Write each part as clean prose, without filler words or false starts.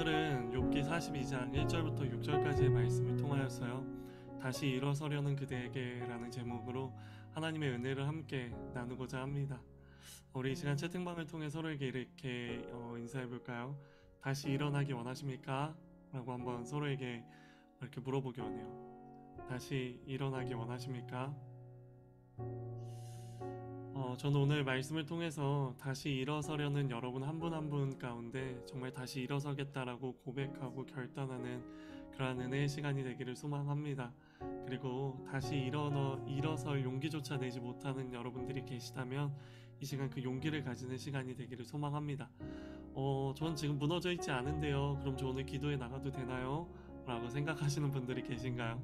오늘은 욥기 42장 1절부터 6절까지의 말씀을 통하여서요, 다시 일어서려는 그대에게 라는 제목으로 하나님의 은혜를 함께 나누고자 합니다. 우리 이 시간 채팅방을 통해 서로에게 이렇게 인사해 볼까요? 다시 일어나기 원하십니까? 라고 한번 서로에게 이렇게 물어보기 원해요. 다시 일어나기 원하십니까? 저는 오늘 말씀을 통해서 다시 일어서려는 여러분 한 분 한 분 가운데 정말 다시 일어서겠다라고 고백하고 결단하는 그러한 은혜의 시간이 되기를 소망합니다. 그리고 다시 일어설 용기조차 내지 못하는 여러분들이 계시다면 이 시간 그 용기를 가지는 시간이 되기를 소망합니다. 전 지금 무너져 있지 않은데요. 그럼 저 오늘 기도에 나가도 되나요? 라고 생각하시는 분들이 계신가요?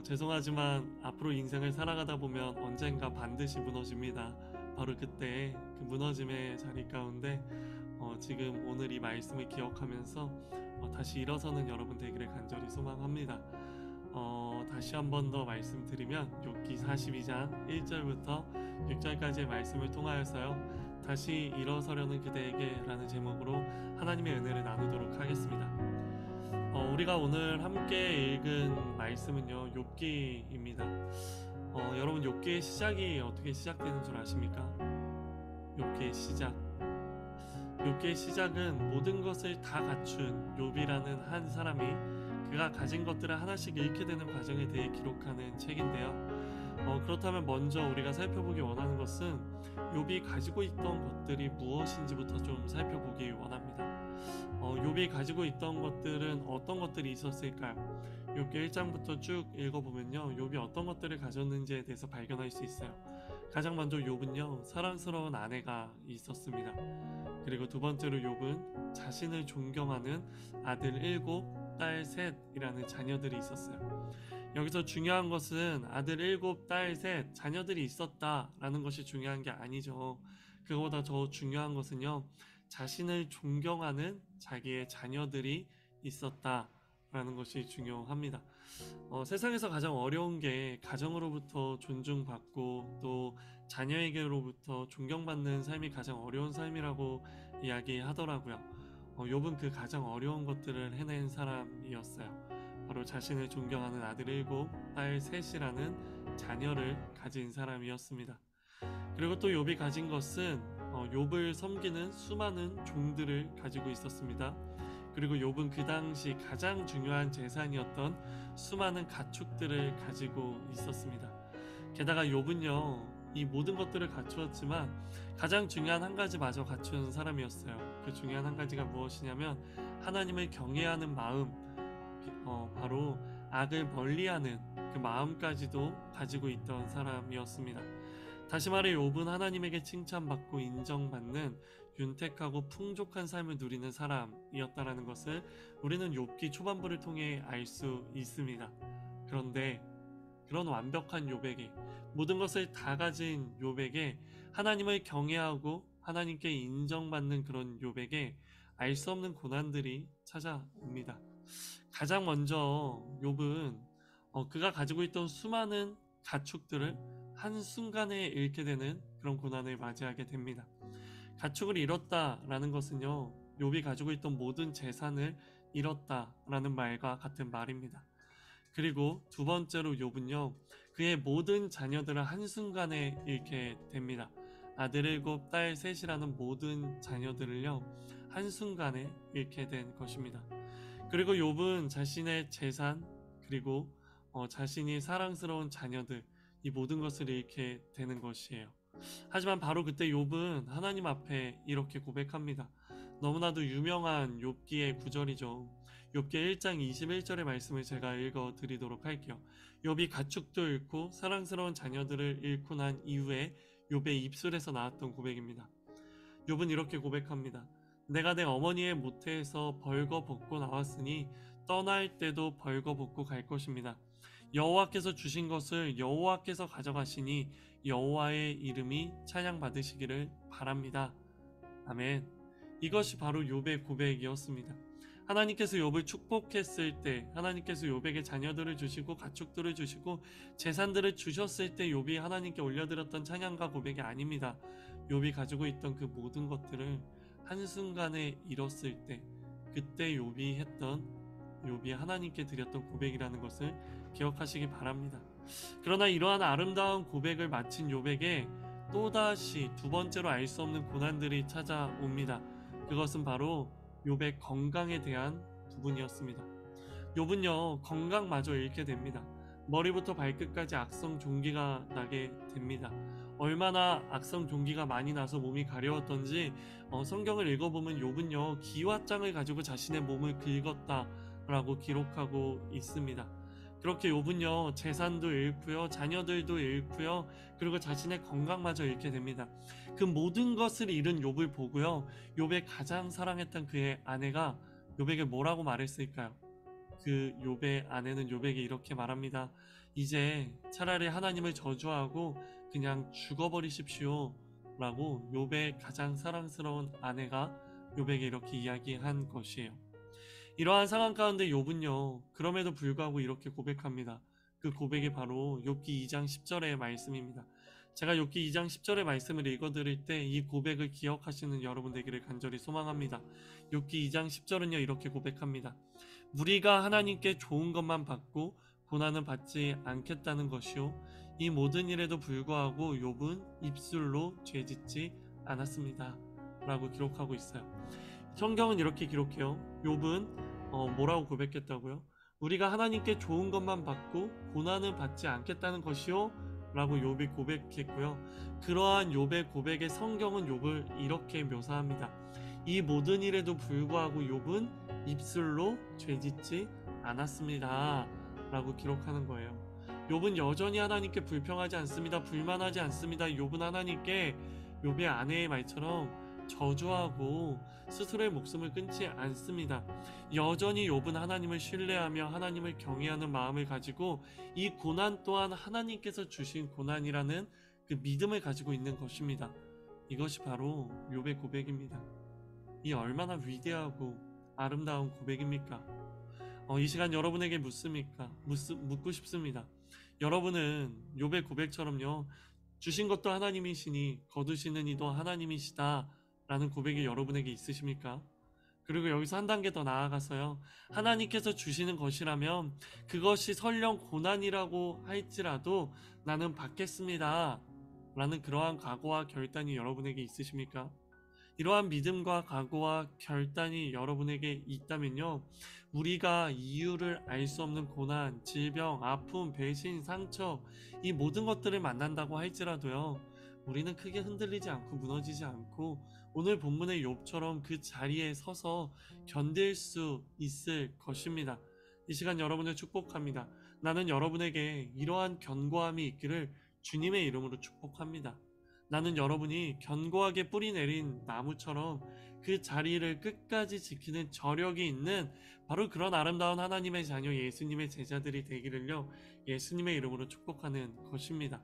죄송하지만 앞으로 인생을 살아가다 보면 언젠가 반드시 무너집니다. 바로 그때 그 무너짐의 자리 가운데 지금 오늘 이 말씀을 기억하면서 다시 일어서는 여러분 되기를 간절히 소망합니다. 다시 한 번 더 말씀드리면 욥기 42장 1절부터 6절까지의 말씀을 통하여서요, 다시 일어서려는 그대에게 라는 제목으로 하나님의 은혜를 나누도록 하겠습니다. 우리가 오늘 함께 읽은 말씀은요, 욥기입니다. 여러분, 욥기의 시작이 어떻게 시작되는 줄 아십니까? 욥기의 시작은 모든 것을 다 갖춘 욥이라는 한 사람이 그가 가진 것들을 하나씩 잃게 되는 과정에 대해 기록하는 책인데요. 그렇다면 먼저 우리가 살펴보기 원하는 것은 욥이 가지고 있던 것들이 무엇인지부터 좀 살펴보기 원합니다. 욥이 가지고 있던 것들은 어떤 것들이 있었을까요? 욥기 1장부터 쭉 읽어보면요, 욥이 어떤 것들을 가졌는지에 대해서 발견할 수 있어요. 가장 먼저 욥은요, 사랑스러운 아내가 있었습니다. 그리고 두 번째로 욥은 자신을 존경하는 아들 7, 딸 3이라는 자녀들이 있었어요. 여기서 중요한 것은 아들 7, 딸 3 자녀들이 있었다라는 것이 중요한 게 아니죠. 그거보다 더 중요한 것은요, 자신을 존경하는 자기의 자녀들이 있었다라는 것이 중요합니다. 세상에서 가장 어려운 게 가정으로부터 존중받고 또 자녀에게로부터 존경받는 삶이 가장 어려운 삶이라고 이야기하더라고요. 욥은 그 가장 어려운 것들을 해낸 사람이었어요. 바로 자신을 존경하는 아들 7, 딸 3이라는 자녀를 가진 사람이었습니다. 그리고 또 욥이 가진 것은 욥을 섬기는 수많은 종들을 가지고 있었습니다. 그리고 욥은 그 당시 가장 중요한 재산이었던 수많은 가축들을 가지고 있었습니다. 게다가 욥은요, 이 모든 것들을 갖추었지만 가장 중요한 한 가지마저 갖춘 사람이었어요. 그 중요한 한 가지가 무엇이냐면 하나님을 경외하는 마음, 바로 악을 멀리하는 그 마음까지도 가지고 있던 사람이었습니다. 다시 말해 욥은 하나님에게 칭찬받고 인정받는 윤택하고 풍족한 삶을 누리는 사람이었다라는 것을 우리는 욥기 초반부를 통해 알 수 있습니다. 그런데 그런 완벽한 욥에게, 모든 것을 다 가진 욥에게, 하나님을 경외하고 하나님께 인정받는 그런 욥에게 알 수 없는 고난들이 찾아옵니다. 가장 먼저 욥은 그가 가지고 있던 수많은 가축들을 한순간에 잃게 되는 그런 고난을 맞이하게 됩니다. 가축을 잃었다라는 것은요, 욥이 가지고 있던 모든 재산을 잃었다라는 말과 같은 말입니다. 그리고 두 번째로 욥은요, 그의 모든 자녀들을 한순간에 잃게 됩니다. 아들 7, 딸 3이라는 모든 자녀들을요, 한순간에 잃게 된 것입니다. 그리고 욥은 자신의 재산, 그리고 자신이 사랑스러운 자녀들, 이 모든 것을 잃게 되는 것이에요. 하지만 바로 그때 욥은 하나님 앞에 이렇게 고백합니다. 너무나도 유명한 욥기의 구절이죠. 욥기 1장 21절의 말씀을 제가 읽어드리도록 할게요. 욥이 가축도 잃고 사랑스러운 자녀들을 잃고 난 이후에 욥의 입술에서 나왔던 고백입니다. 욥은 이렇게 고백합니다. 내가 내 어머니의 모태에서 벌거벗고 나왔으니 떠날 때도 벌거벗고 갈 것입니다. 여호와께서 주신 것을 여호와께서 가져가시니 여호와의 이름이 찬양받으시기를 바랍니다. 아멘. 이것이 바로 욥의 고백이었습니다. 하나님께서 욥을 축복했을 때, 하나님께서 욥에게 자녀들을 주시고 가축들을 주시고 재산들을 주셨을 때 욥이 하나님께 올려드렸던 찬양과 고백이 아닙니다. 욥이 가지고 있던 그 모든 것들을 한순간에 잃었을 때, 그때 욥이 하나님께 드렸던 고백이라는 것을 기억하시기 바랍니다. 그러나 이러한 아름다운 고백을 마친 욥에게 또다시 두 번째로 알 수 없는 고난들이 찾아옵니다. 그것은 바로 욥의 건강에 대한 부분이었습니다. 욥은요, 건강마저 잃게 됩니다. 머리부터 발끝까지 악성 종기가 나게 됩니다. 얼마나 악성 종기가 많이 나서 몸이 가려웠던지 성경을 읽어보면 욥은요, 기왓장을 가지고 자신의 몸을 긁었다라고 기록하고 있습니다. 그렇게 욥은요, 재산도 잃고요, 자녀들도 잃고요, 그리고 자신의 건강마저 잃게 됩니다. 그 모든 것을 잃은 욥을 보고요, 욥의 가장 사랑했던 그의 아내가 욥에게 뭐라고 말했을까요? 그 욥의 아내는 욥에게 이렇게 말합니다. 이제 차라리 하나님을 저주하고 그냥 죽어버리십시오 라고 욥의 가장 사랑스러운 아내가 욥에게 이렇게 이야기한 것이에요. 이러한 상황 가운데 욥은요, 그럼에도 불구하고 이렇게 고백합니다. 그 고백이 바로 욥기 2장 10절의 말씀입니다. 제가 욥기 2장 10절의 말씀을 읽어드릴 때 이 고백을 기억하시는 여러분 되기를 간절히 소망합니다. 욥기 2장 10절은요, 이렇게 고백합니다. 우리가 하나님께 좋은 것만 받고 고난은 받지 않겠다는 것이요, 이 모든 일에도 불구하고 욥은 입술로 죄짓지 않았습니다 라고 기록하고 있어요. 성경은 이렇게 기록해요. 욥은 뭐라고 고백했다고요? 우리가 하나님께 좋은 것만 받고 고난은 받지 않겠다는 것이요 라고 욥이 고백했고요. 그러한 욥의 고백에 성경은 욥을 이렇게 묘사합니다. 이 모든 일에도 불구하고 욥은 입술로 죄짓지 않았습니다 라고 기록하는 거예요. 욥은 여전히 하나님께 불평하지 않습니다. 불만하지 않습니다. 욥은 하나님께 욥의 아내의 말처럼 저주하고 스스로의 목숨을 끊지 않습니다. 여전히 욥은 하나님을 신뢰하며 하나님을 경외하는 마음을 가지고 이 고난 또한 하나님께서 주신 고난이라는 그 믿음을 가지고 있는 것입니다. 이것이 바로 욥의 고백입니다. 이 얼마나 위대하고 아름다운 고백입니까? 이 시간 여러분에게 묻고 싶습니다. 여러분은 욥의 고백처럼요, 주신 것도 하나님이시니 거두시는 이도 하나님이시다 라는 고백이 여러분에게 있으십니까? 그리고 여기서 한 단계 더 나아가서요, 하나님께서 주시는 것이라면 그것이 설령 고난이라고 할지라도 나는 받겠습니다 라는 그러한 각오와 결단이 여러분에게 있으십니까? 이러한 믿음과 각오와 결단이 여러분에게 있다면요, 우리가 이유를 알 수 없는 고난, 질병, 아픔, 배신, 상처, 이 모든 것들을 만난다고 할지라도요, 우리는 크게 흔들리지 않고 무너지지 않고 오늘 본문의 욥처럼 그 자리에 서서 견딜 수 있을 것입니다. 이 시간 여러분을 축복합니다. 나는 여러분에게 이러한 견고함이 있기를 주님의 이름으로 축복합니다. 나는 여러분이 견고하게 뿌리 내린 나무처럼 그 자리를 끝까지 지키는 저력이 있는 바로 그런 아름다운 하나님의 자녀 예수님의 제자들이 되기를요, 예수님의 이름으로 축복하는 것입니다.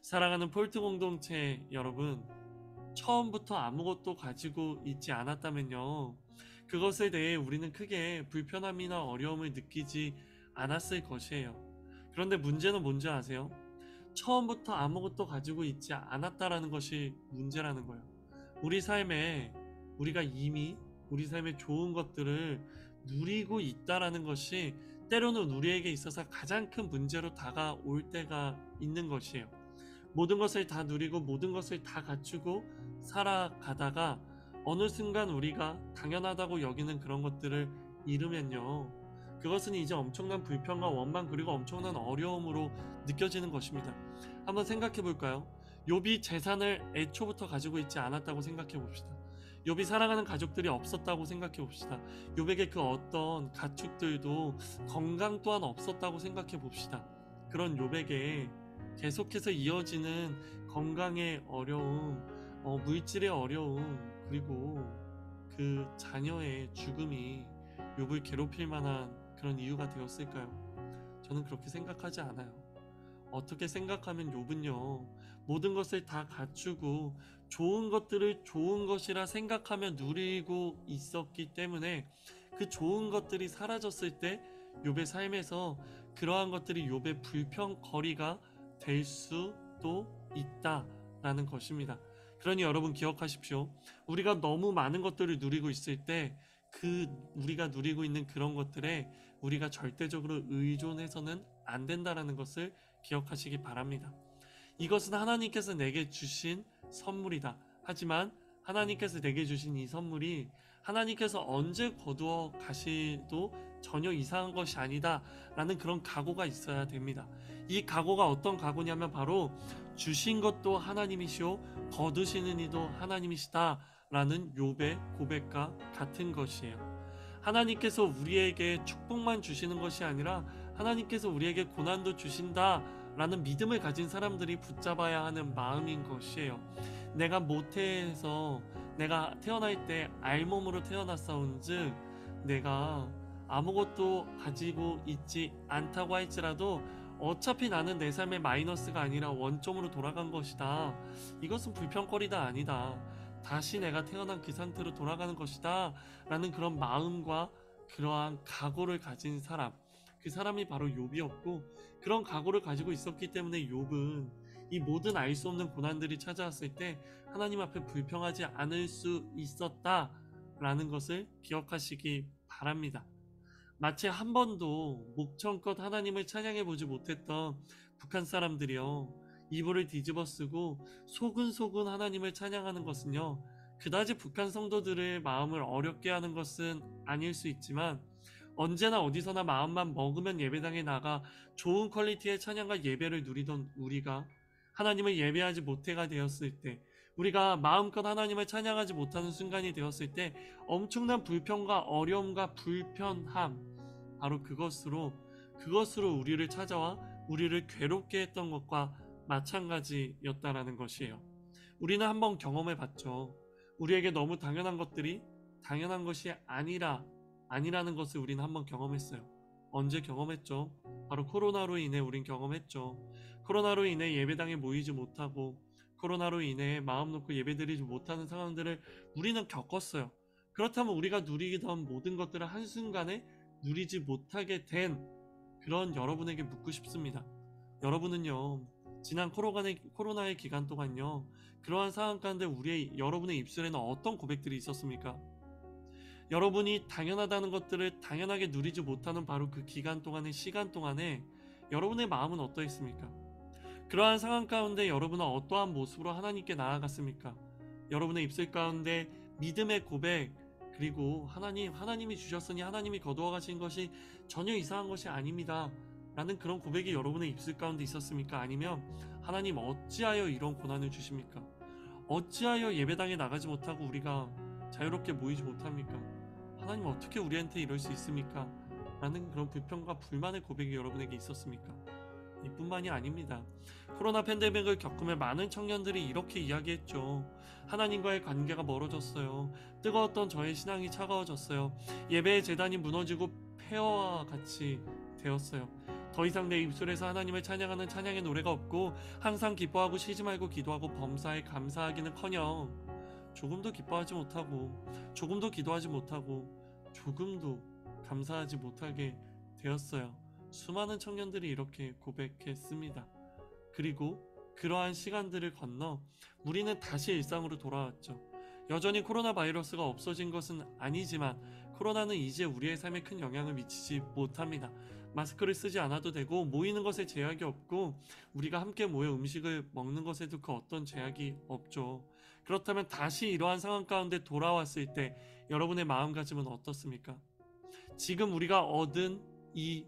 사랑하는 폴트 공동체 여러분, 처음부터 아무것도 가지고 있지 않았다면요, 그것에 대해 우리는 크게 불편함이나 어려움을 느끼지 않았을 것이에요. 그런데 문제는 뭔지 아세요? 처음부터 아무것도 가지고 있지 않았다라는 것이 문제라는 거예요. 우리 삶에 우리가 이미 우리 삶의 좋은 것들을 누리고 있다라는 것이 때로는 우리에게 있어서 가장 큰 문제로 다가올 때가 있는 것이에요. 모든 것을 다 누리고 모든 것을 다 갖추고 살아가다가 어느 순간 우리가 당연하다고 여기는 그런 것들을 잃으면요, 그것은 이제 엄청난 불평과 원망 그리고 엄청난 어려움으로 느껴지는 것입니다. 한번 생각해 볼까요? 욥이 재산을 애초부터 가지고 있지 않았다고 생각해 봅시다. 욥이 사랑하는 가족들이 없었다고 생각해 봅시다. 욥에게 그 어떤 가축들도 건강 또한 없었다고 생각해 봅시다. 그런 욥에게 계속해서 이어지는 건강의 어려움, 물질의 어려움, 그리고 그 자녀의 죽음이 욥을 괴롭힐 만한 그런 이유가 되었을까요? 저는 그렇게 생각하지 않아요. 어떻게 생각하면 욥은요, 모든 것을 다 갖추고 좋은 것들을 좋은 것이라 생각하며 누리고 있었기 때문에 그 좋은 것들이 사라졌을 때 욥의 삶에서 그러한 것들이 욥의 불평거리가 될 수도 있다라는 것입니다. 그러니 여러분 기억하십시오. 우리가 너무 많은 것들을 누리고 있을 때 그 우리가 누리고 있는 그런 것들에 우리가 절대적으로 의존해서는 안 된다라는 것을 기억하시기 바랍니다. 이것은 하나님께서 내게 주신 선물이다. 하지만 하나님께서 내게 주신 이 선물이 하나님께서 언제 거두어 가시도 전혀 이상한 것이 아니다 라는 그런 각오가 있어야 됩니다. 이 각오가 어떤 각오냐면 바로 주신 것도 하나님이시오 거두시는 이도 하나님이시다 라는 욥의 고백과 같은 것이에요. 하나님께서 우리에게 축복만 주시는 것이 아니라 하나님께서 우리에게 고난도 주신다 라는 믿음을 가진 사람들이 붙잡아야 하는 마음인 것이에요. 내가 모태에서 내가 태어날 때 알몸으로 태어났사온즉 내가 아무것도 가지고 있지 않다고 할지라도 어차피 나는 내 삶의 마이너스가 아니라 원점으로 돌아간 것이다. 이것은 불평거리다 아니다. 다시 내가 태어난 그 상태로 돌아가는 것이다 라는 그런 마음과 그러한 각오를 가진 사람, 그 사람이 바로 욥이었고, 그런 각오를 가지고 있었기 때문에 욥은 이 모든 알 수 없는 고난들이 찾아왔을 때 하나님 앞에 불평하지 않을 수 있었다 라는 것을 기억하시기 바랍니다. 마치 한 번도 목청껏 하나님을 찬양해 보지 못했던 북한 사람들이요, 이불을 뒤집어 쓰고 소근소근 하나님을 찬양하는 것은요, 그다지 북한 성도들의 마음을 어렵게 하는 것은 아닐 수 있지만 언제나 어디서나 마음만 먹으면 예배당에 나가 좋은 퀄리티의 찬양과 예배를 누리던 우리가 하나님을 예배하지 못해가 되었을 때, 우리가 마음껏 하나님을 찬양하지 못하는 순간이 되었을 때 엄청난 불평과 어려움과 불편함, 바로 그것으로 우리를 찾아와 우리를 괴롭게 했던 것과 마찬가지였다라는 것이에요. 우리는 한번 경험해 봤죠. 우리에게 너무 당연한 것들이 당연한 것이 아니라는 것을 우리는 한번 경험했어요. 언제 경험했죠? 바로 코로나로 인해 우린 경험했죠. 코로나로 인해 예배당에 모이지 못하고 코로나로 인해 마음 놓고 예배드리지 못하는 상황들을 우리는 겪었어요. 그렇다면 우리가 누리던 모든 것들을 한순간에 누리지 못하게 된 그런 여러분에게 묻고 싶습니다. 여러분은요, 지난 코로나의 기간 동안요, 그러한 상황 가운데 여러분의 입술에는 어떤 고백들이 있었습니까? 여러분이 당연하다는 것들을 당연하게 누리지 못하는 바로 그 기간 동안에 여러분의 마음은 어떠했습니까? 그러한 상황 가운데 여러분은 어떠한 모습으로 하나님께 나아갔습니까? 여러분의 입술 가운데 믿음의 고백, 그리고 하나님이 주셨으니 하나님이 거두어 가신 것이 전혀 이상한 것이 아닙니다 라는 그런 고백이 여러분의 입술 가운데 있었습니까? 아니면 하나님 어찌하여 이런 고난을 주십니까? 어찌하여 예배당에 나가지 못하고 우리가 자유롭게 모이지 못합니까? 하나님 어떻게 우리한테 이럴 수 있습니까? 라는 그런 불평과 불만의 고백이 여러분에게 있었습니까? 이뿐만이 아닙니다. 코로나 팬데믹을 겪으며 많은 청년들이 이렇게 이야기했죠. 하나님과의 관계가 멀어졌어요. 뜨거웠던 저의 신앙이 차가워졌어요. 예배의 제단이 무너지고 폐허와 같이 되었어요. 더 이상 내 입술에서 하나님을 찬양하는 찬양의 노래가 없고 항상 기뻐하고 쉬지 말고 기도하고 범사에 감사하기는커녕 조금도 기뻐하지 못하고 조금도 기도하지 못하고 조금도 감사하지 못하게 되었어요. 수많은 청년들이 이렇게 고백했습니다. 그리고 그러한 시간들을 건너 우리는 다시 일상으로 돌아왔죠. 여전히 코로나 바이러스가 없어진 것은 아니지만 코로나는 이제 우리의 삶에 큰 영향을 미치지 못합니다. 마스크를 쓰지 않아도 되고 모이는 것에 제약이 없고 우리가 함께 모여 음식을 먹는 것에도 그 어떤 제약이 없죠. 그렇다면 다시 이러한 상황 가운데 돌아왔을 때 여러분의 마음가짐은 어떻습니까? 지금 우리가 얻은 이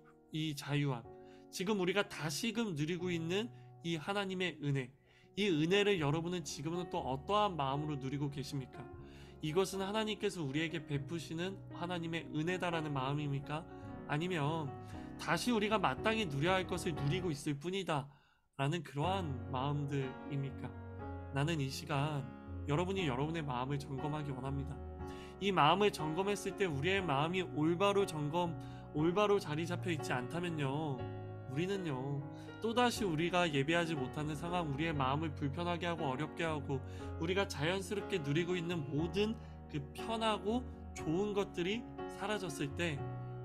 자유함, 지금 우리가 다시금 누리고 있는 이 하나님의 은혜, 이 은혜를 여러분은 지금은 또 어떠한 마음으로 누리고 계십니까? 이것은 하나님께서 우리에게 베푸시는 하나님의 은혜다라는 마음입니까? 아니면 다시 우리가 마땅히 누려야 할 것을 누리고 있을 뿐이다 라는 그러한 마음들입니까? 나는 이 시간 여러분이 여러분의 마음을 점검하기 원합니다. 이 마음을 점검했을 때 우리의 마음이 올바로 자리 잡혀 있지 않다면요, 우리는요 또다시 우리가 예배하지 못하는 상황, 우리의 마음을 불편하게 하고 어렵게 하고 우리가 자연스럽게 누리고 있는 모든 그 편하고 좋은 것들이 사라졌을 때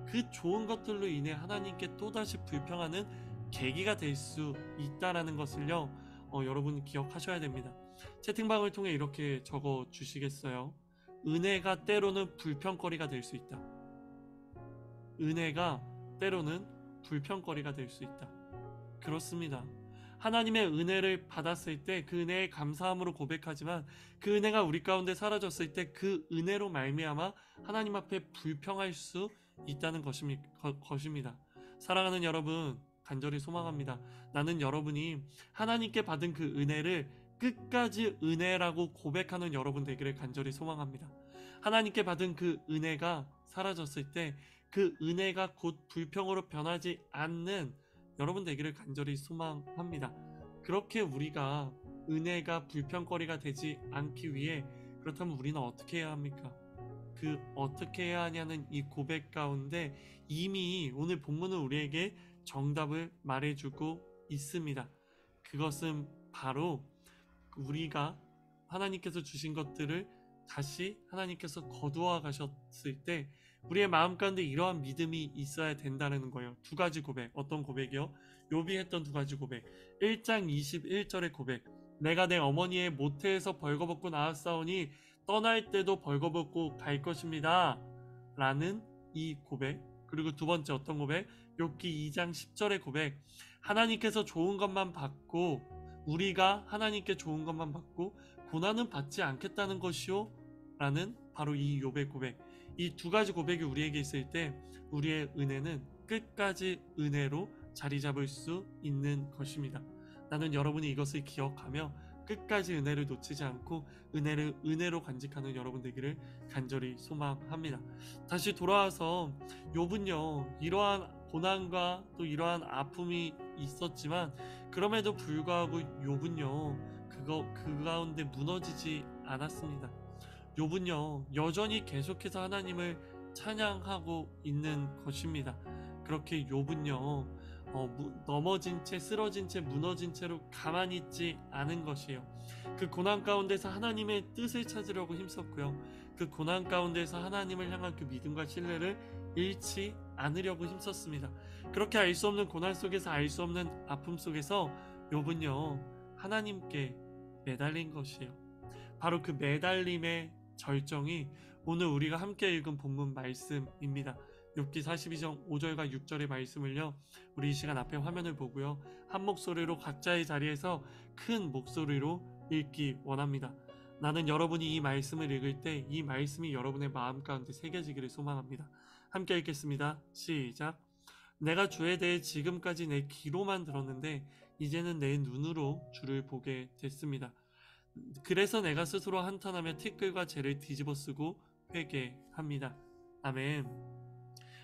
그 좋은 것들로 인해 하나님께 또다시 불평하는 계기가 될 수 있다라는 것을요, 여러분 기억하셔야 됩니다. 채팅방을 통해 이렇게 적어 주시겠어요? 은혜가 때로는 불평거리가 될 수 있다. 은혜가 때로는 불평거리가 될 수 있다. 그렇습니다. 하나님의 은혜를 받았을 때 그 은혜에 감사함으로 고백하지만 그 은혜가 우리 가운데 사라졌을 때 그 은혜로 말미암아 하나님 앞에 불평할 수 있다는 것입니다. 사랑하는 여러분, 간절히 소망합니다. 나는 여러분이 하나님께 받은 그 은혜를 끝까지 은혜라고 고백하는 여러분 되기를 간절히 소망합니다. 하나님께 받은 그 은혜가 사라졌을 때 그 은혜가 곧 불평으로 변하지 않는 여러분 되기를 간절히 소망합니다. 그렇게 우리가 은혜가 불평거리가 되지 않기 위해 그렇다면 우리는 어떻게 해야 합니까? 그 어떻게 해야 하냐는 이 고백 가운데 이미 오늘 본문은 우리에게 정답을 말해주고 있습니다. 그것은 바로 우리가 하나님께서 주신 것들을 다시 하나님께서 거두어 가셨을 때 우리의 마음 가운데 이러한 믿음이 있어야 된다는 거예요. 두 가지 고백. 어떤 고백이요? 욥이 했던 두 가지 고백. 1장 21절의 고백. 내가 내 어머니의 모태에서 벌거벗고 나왔사오니 떠날 때도 벌거벗고 갈 것입니다. 라는 이 고백. 그리고 두 번째 어떤 고백? 욥기 2장 10절의 고백. 하나님께서 좋은 것만 받고 우리가 하나님께 좋은 것만 받고 고난은 받지 않겠다는 것이요? 라는 바로 이 욥의 고백. 이 두 가지 고백이 우리에게 있을 때 우리의 은혜는 끝까지 은혜로 자리 잡을 수 있는 것입니다. 나는 여러분이 이것을 기억하며 끝까지 은혜를 놓치지 않고 은혜를 은혜로 간직하는 여러분 되기를 간절히 소망합니다. 다시 돌아와서 욥은요, 이러한 고난과 또 이러한 아픔이 있었지만 그럼에도 불구하고 욥은요 그 가운데 무너지지 않았습니다. 욥은요 여전히 계속해서 하나님을 찬양하고 있는 것입니다. 그렇게 욥은요 넘어진 채 쓰러진 채 무너진 채로 가만히 있지 않은 것이에요. 그 고난 가운데서 하나님의 뜻을 찾으려고 힘썼고요. 그 고난 가운데서 하나님을 향한 그 믿음과 신뢰를 잃지 않으려고 힘썼습니다. 그렇게 알 수 없는 고난 속에서 알 수 없는 아픔 속에서 욥은요 하나님께 매달린 것이에요. 바로 그 매달림의 절정이 오늘 우리가 함께 읽은 본문 말씀입니다. 욥기 42장 5절과 6절의 말씀을요 우리 이 시간 앞에 화면을 보고요 한 목소리로 각자의 자리에서 큰 목소리로 읽기 원합니다. 나는 여러분이 이 말씀을 읽을 때 이 말씀이 여러분의 마음 가운데 새겨지기를 소망합니다. 함께 읽겠습니다. 시작. 내가 주에 대해 지금까지 내 귀로만 들었는데 이제는 내 눈으로 주를 보게 됐습니다. 그래서 내가 스스로 한탄하며 티끌과 재를 뒤집어쓰고 회개합니다. 아멘.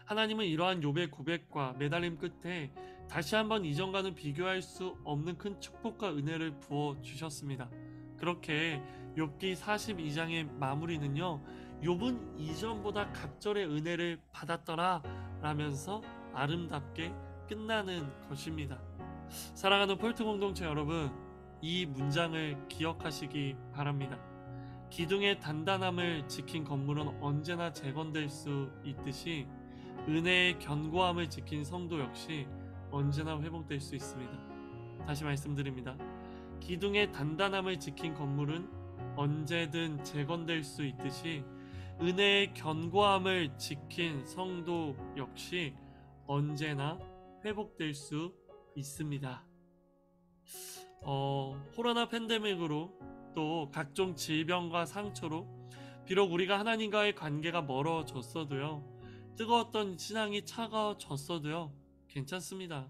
하나님은 이러한 욥의 고백과 매달림 끝에 다시 한번 이전과는 비교할 수 없는 큰 축복과 은혜를 부어 주셨습니다. 그렇게 욥기 42장의 마무리는요 욥은 이전보다 갑절의 은혜를 받았더라 라면서 아름답게 끝나는 것입니다. 사랑하는 폴트 공동체 여러분, 이 문장을 기억하시기 바랍니다. 기둥의 단단함을 지킨 건물은 언제나 재건될 수 있듯이 은혜의 견고함을 지킨 성도 역시 언제나 회복될 수 있습니다. 다시 말씀드립니다. 기둥의 단단함을 지킨 건물은 언제든 재건될 수 있듯이 은혜의 견고함을 지킨 성도 역시 언제나 회복될 수 있습니다. 코로나 팬데믹으로 또 각종 질병과 상처로 비록 우리가 하나님과의 관계가 멀어졌어도요 뜨거웠던 신앙이 차가워졌어도요 괜찮습니다.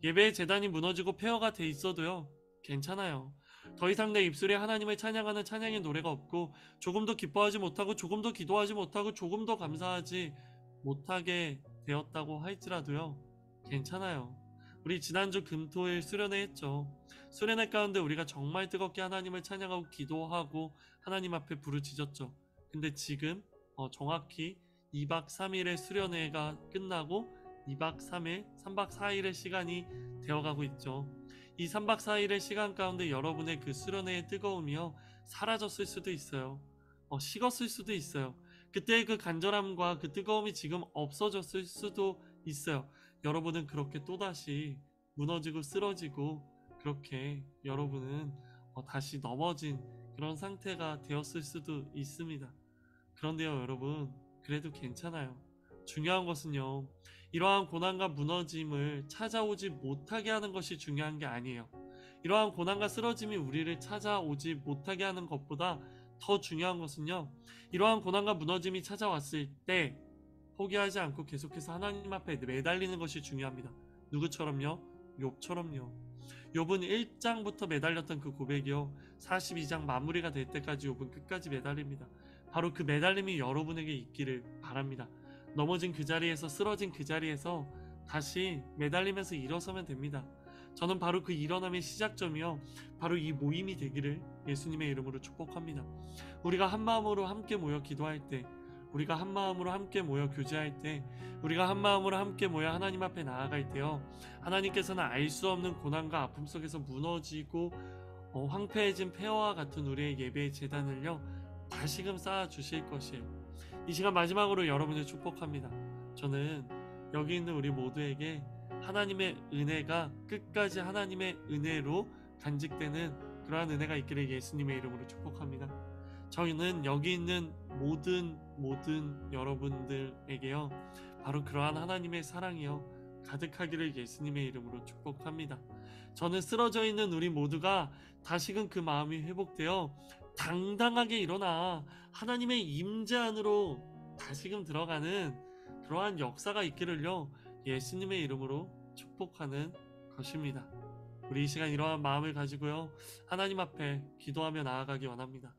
예배의 제단이 무너지고 폐허가 돼 있어도요 괜찮아요. 더 이상 내 입술에 하나님을 찬양하는 찬양의 노래가 없고 조금 더 기뻐하지 못하고 조금 더 기도하지 못하고 조금 더 감사하지 못하게 되었다고 할지라도요 괜찮아요. 우리 지난주 금토일 수련회 했죠. 수련회 가운데 우리가 정말 뜨겁게 하나님을 찬양하고 기도하고 하나님 앞에 부르짖었죠. 근데 지금 정확히 2박 3일의 수련회가 끝나고 2박 3일, 3박 4일의 시간이 되어가고 있죠. 이 3박 4일의 시간 가운데 여러분의 그 수련회의 뜨거움이요 사라졌을 수도 있어요. 식었을 수도 있어요. 그때의 그 간절함과 그 뜨거움이 지금 없어졌을 수도 있어요. 여러분은 그렇게 또다시 무너지고 쓰러지고 그렇게 여러분은 다시 넘어진 그런 상태가 되었을 수도 있습니다. 그런데요, 여러분, 그래도 괜찮아요. 중요한 것은요, 이러한 고난과 무너짐을 찾아오지 못하게 하는 것이 중요한 게 아니에요. 이러한 고난과 쓰러짐이 우리를 찾아오지 못하게 하는 것보다 더 중요한 것은요, 이러한 고난과 무너짐이 찾아왔을 때 포기하지 않고 계속해서 하나님 앞에 매달리는 것이 중요합니다. 누구처럼요? 욥처럼요. 욥은 1장부터 매달렸던 그 고백이요, 42장 마무리가 될 때까지 욥은 끝까지 매달립니다. 바로 그 매달림이 여러분에게 있기를 바랍니다. 넘어진 그 자리에서, 쓰러진 그 자리에서 다시 매달리면서 일어서면 됩니다. 저는 바로 그 일어남의 시작점이요, 바로 이 모임이 되기를 예수님의 이름으로 축복합니다. 우리가 한 마음으로 함께 모여 기도할 때, 우리가 한 마음으로 함께 모여 교제할 때, 우리가 한 마음으로 함께 모여 하나님 앞에 나아갈 때요, 하나님께서는 알 수 없는 고난과 아픔 속에서 무너지고 황폐해진 폐허와 같은 우리의 예배의 재단을요, 다시금 쌓아 주실 것이에요. 이 시간 마지막으로 여러분을 축복합니다. 저는 여기 있는 우리 모두에게 하나님의 은혜가 끝까지 하나님의 은혜로 간직되는 그러한 은혜가 있기를 예수님의 이름으로 축복합니다. 저희는 여기 있는 모든 여러분들에게요, 바로 그러한 하나님의 사랑이요, 가득하기를 예수님의 이름으로 축복합니다. 저는 쓰러져 있는 우리 모두가 다시금 그 마음이 회복되어 당당하게 일어나 하나님의 임재 안으로 다시금 들어가는 그러한 역사가 있기를요, 예수님의 이름으로 축복하는 것입니다. 우리 이 시간 이러한 마음을 가지고요, 하나님 앞에 기도하며 나아가기 원합니다.